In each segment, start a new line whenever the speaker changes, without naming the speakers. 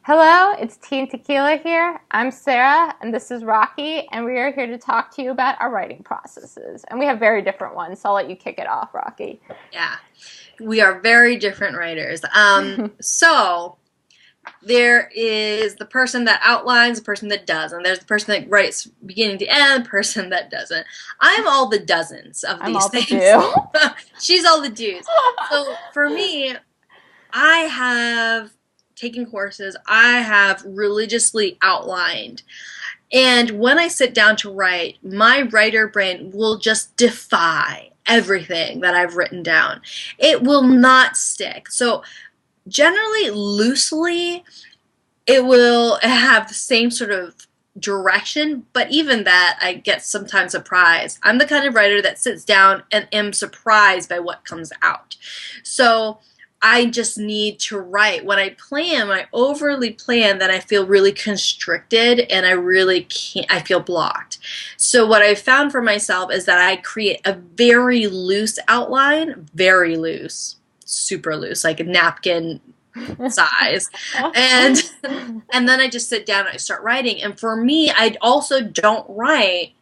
Hello, it's Tequila here. I'm Sarah, and this is Rocky, and we are here to talk to you about our writing processes. And we have very different ones, so I'll let you kick it off, Rocky.
Yeah, we are very different writers. So there is the person that outlines, the person that does, and there's the person that writes beginning to end, the person that doesn't. I'm all the dozens of
I'm
these
all the
things.
do.
She's all the do's. So for me, I have taken courses. I have religiously outlined. And when I sit down to write, my writer brain will just defy everything that I've written down. It will not stick. So generally, loosely, it will have the same sort of direction, but even that, I get sometimes surprised. I'm the kind of writer that sits down and am surprised by what comes out. So I just need to write. When I plan, when I overly plan, then I feel really constricted and I really can't, I feel blocked. So what I've found for myself is that I create a very loose outline, very loose, super loose, like a napkin size. And and then I just sit down and I start writing. And for me, I also don't write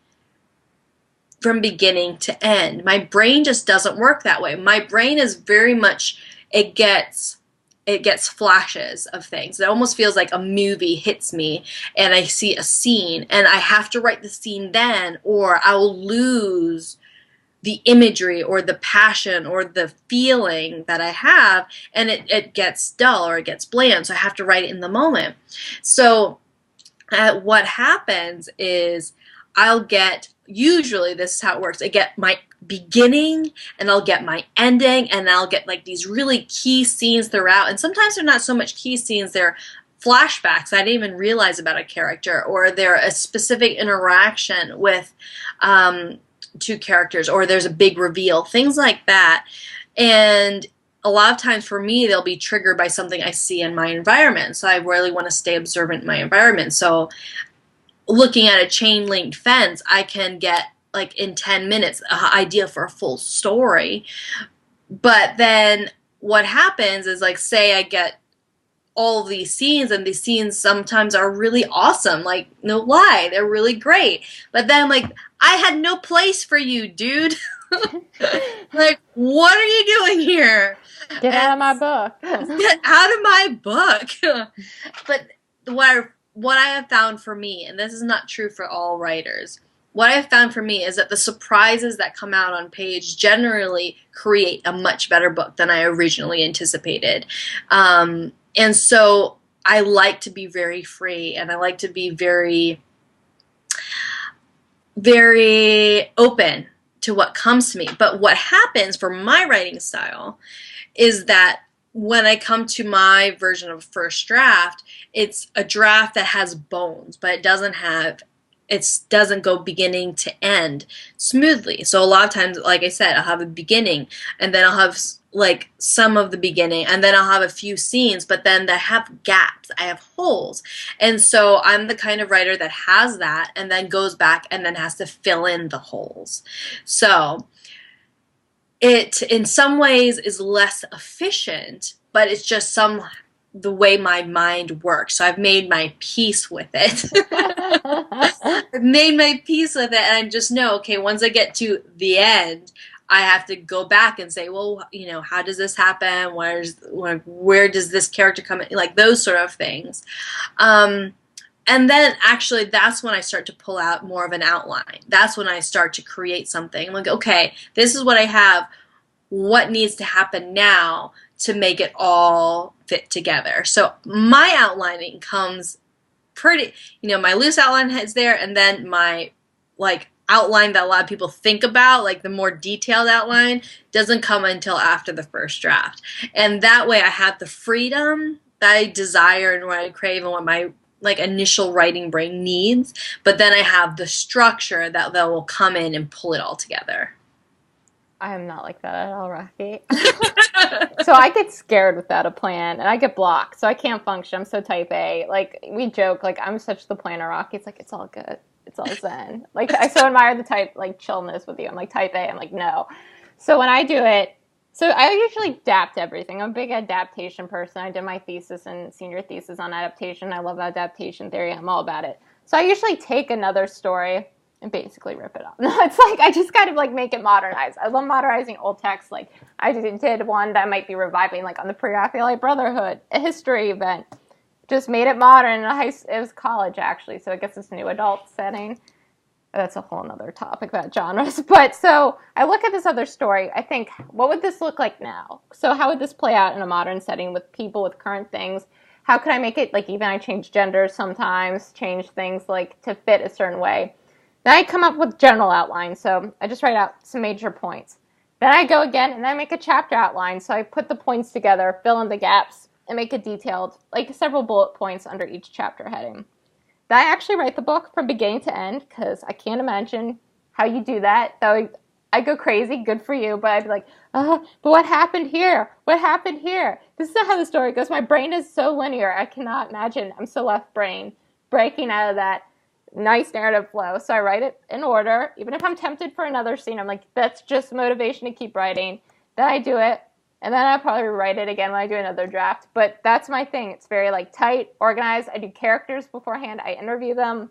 from beginning to end. My brain just doesn't work that way. My brain is very much it gets flashes of things. It almost feels like a movie hits me and I see a scene and I have to write the scene then or I will lose the imagery or the passion or the feeling that I have and it gets dull or it gets bland. So I have to write it in the moment. So what happens is usually this is how it works. I get my beginning and I'll get my ending and I'll get like these really key scenes throughout. And sometimes they're not so much key scenes, they're flashbacks I didn't even realize about a character, or they're a specific interaction with two characters, or there's a big reveal, things like that. And a lot of times for me, they'll be triggered by something I see in my environment. So I really want to stay observant in my environment. So looking at a chain linked fence, I can get like in 10 minutes an idea for a full story. But then what happens is, like, say I get all of these scenes, and these scenes sometimes are really awesome, like, no lie, they're really great. But then, like, I had no place for you, dude. Like, what are you doing here?
Get out of my book.
Get out of my book. But what I have found for me, and this is not true for all writers, what I have found for me is that the surprises that come out on page generally create a much better book than I originally anticipated. And so I like to be very free, and I like to be very, very open to what comes to me. But what happens for my writing style is that when I come to my version of first draft, it's a draft that has bones, but it doesn't go beginning to end smoothly. So a lot of times, like I said, I'll have a beginning, and then I'll have like some of the beginning, and then I'll have a few scenes, but then they have gaps. I have holes. And so I'm the kind of writer that has that and then goes back and then has to fill in the holes. So it, in some ways, is less efficient, but it's just the way my mind works. So I've made my peace with it. I've made my peace with it, and I just know, okay, once I get to the end, I have to go back and say, well, how does this happen? Where does this character come in? Like those sort of things. And then actually that's when I start to pull out more of an outline. That's when I start to create something. I'm like, okay, this is what I have. What needs to happen now to make it all fit together? So my outlining comes pretty, my loose outline is there, and then my outline that a lot of people think about, like the more detailed outline, doesn't come until after the first draft. And that way I have the freedom that I desire and what I crave and what my initial writing brain needs, but then I have the structure that will come in and pull it all together.
I am not like that at all, Rocky. So I get scared without a plan, and I get blocked, so I can't function. I'm so type A. Like, we joke, like, I'm such the planner, Rocky. It's like, it's all good. It's all zen. Like, I so admire the type, chillness with you. I'm like, type A. I'm like, no. So when I do it, So I usually adapt everything. I'm a big adaptation person. I did my thesis and senior thesis on adaptation. I love adaptation theory. I'm all about it. So I usually take another story and basically rip it up. It's like I just kind of like make it modernized. I love modernizing old texts. Like I did one that might be reviving like on the Pre-Raphaelite Brotherhood, a history event. Just made it modern. It was college actually, so I guess it's a new adult setting. That's a whole nother topic about genres. But so I look at this other story. I think, what would this look like now? So how would this play out in a modern setting with people with current things? How could I make it, like even I change genders sometimes, change things like to fit a certain way. Then I come up with general outlines. So I just write out some major points. Then I go again and I make a chapter outline. So I put the points together, fill in the gaps, and make it detailed, like several bullet points under each chapter heading. I actually write the book from beginning to end because I can't imagine how you do that. Though I go crazy, good for you, but I'd be like, but what happened here? What happened here? This is not how the story goes. My brain is so linear. I cannot imagine. I'm so left brain breaking out of that nice narrative flow. So I write it in order. Even if I'm tempted for another scene, I'm like, that's just motivation to keep writing. Then I do it. And then I'll probably rewrite it again when I do another draft. But that's my thing. It's very like tight, organized. I do characters beforehand. I interview them.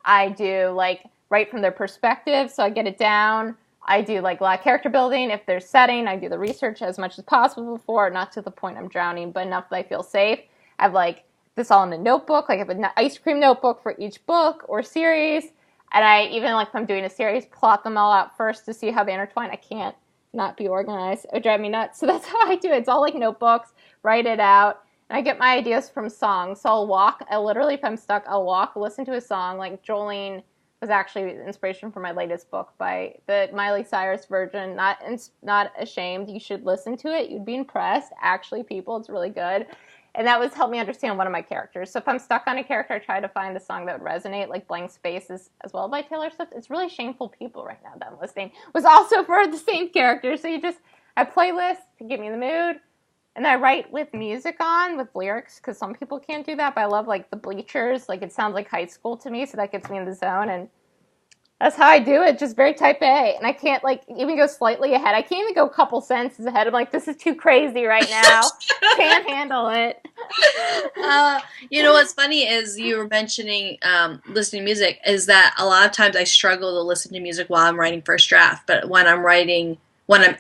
I do like write from their perspective, so I get it down. I do like a lot of character building. If there's setting, I do the research as much as possible before, not to the point I'm drowning, but enough that I feel safe. I have like this all in a notebook. Like I have an ice cream notebook for each book or series. And I even like if I'm doing a series, plot them all out first to see how they intertwine. I can't not be organized. It would drive me nuts. So that's how I do it. It's all like notebooks, write it out. And I get my ideas from songs. So I'll walk. I literally, if I'm stuck, I'll walk, listen to a song. Like Jolene was actually the inspiration for my latest book by the Miley Cyrus version. Not ashamed. You should listen to it. You'd be impressed. Actually, people, it's really good. And that was helped me understand one of my characters. So if I'm stuck on a character, I try to find a song that would resonate, like Blank Spaces as well by Taylor Swift. It's really Shameful People right now that I'm listening. Was also for the same character. So you just, I playlist to get me in the mood. And I write with music on, with lyrics, because some people can't do that. But I love like the Bleachers. Like it sounds like high school to me. So that gets me in the zone. And that's how I do it, just very type A. And I can't like even go slightly ahead. I can't even go a couple sentences ahead. I'm like, this is too crazy right now. Can't handle it.
You know what's funny is you were mentioning listening to music is that a lot of times I struggle to listen to music while I'm writing first draft. But when I'm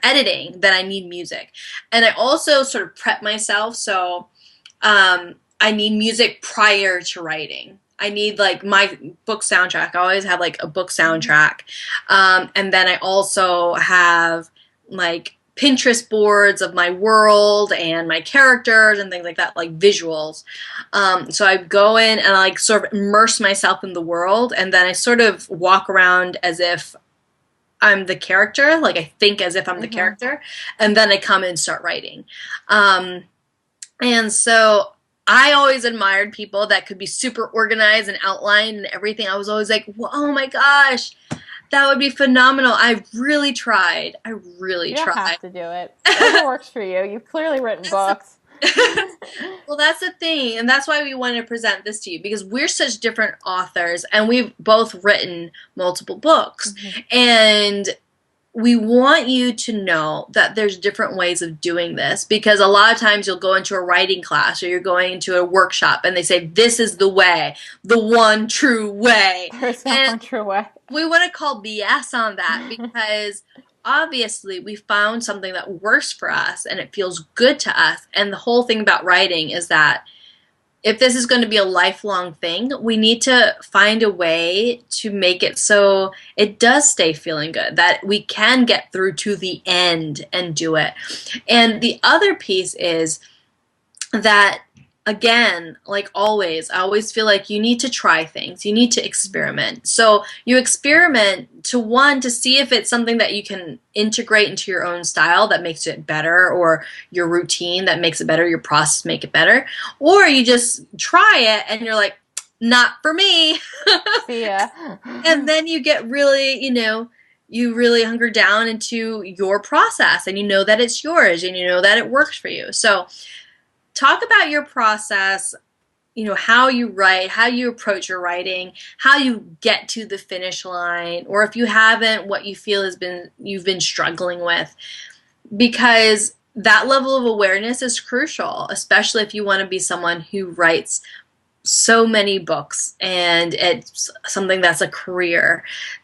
editing, then I need music. And I also sort of prep myself. So I need music prior to writing. I need like my book soundtrack. I always have like a book soundtrack. And then I also have like Pinterest boards of my world and my characters and things like that, like visuals. So I go in and I like sort of immerse myself in the world, and then I sort of walk around as if I'm the character, like I think as if I'm the character, and then I come and start writing. And so I always admired people that could be super organized and outlined and everything. I was always like, oh my gosh, that would be phenomenal. I really tried. You
don't have to do it. Whatever works for you. You've clearly written books.
Well, that's the thing, and that's why we wanted to present this to you, because we're such different authors, and we've both written multiple books, and we want you to know that there's different ways of doing this, because a lot of times you'll go into a writing class or you're going into a workshop and they say, this is the way, the one true way.
There's no one true way.
We want to call BS on that because obviously we found something that works for us and it feels good to us. And the whole thing about writing is that if this is going to be a lifelong thing, we need to find a way to make it so it does stay feeling good, that we can get through to the end and do it. And the other piece is that, again, like always, I always feel like you need to try things. You need to experiment. So you experiment to see if it's something that you can integrate into your own style that makes it better, or your routine that makes it better, your process make it better. Or you just try it and you're like, not for me.
See ya.
And then you get really, you really hunker down into your process and you know that it's yours and you know that it works for you. So talk about your process, how you write, how you approach your writing, how you get to the finish line, or if you haven't, what you feel you've been struggling with. because that level of awareness is crucial, especially if you want to be someone who writes so many books and it's something that's a career.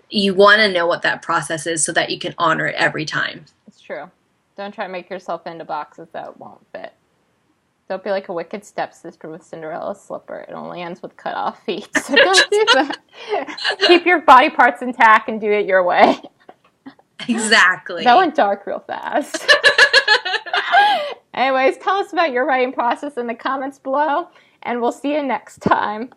You want to know what that process is so that you can honor it every time.
It's true. Don't try to make yourself into boxes that won't fit. Don't be like a wicked stepsister with Cinderella's slipper. It only ends with cut off feet. So don't do that. Keep your body parts intact and do it your way.
Exactly.
That went dark real fast. Anyways, tell us about your writing process in the comments below, and we'll see you next time.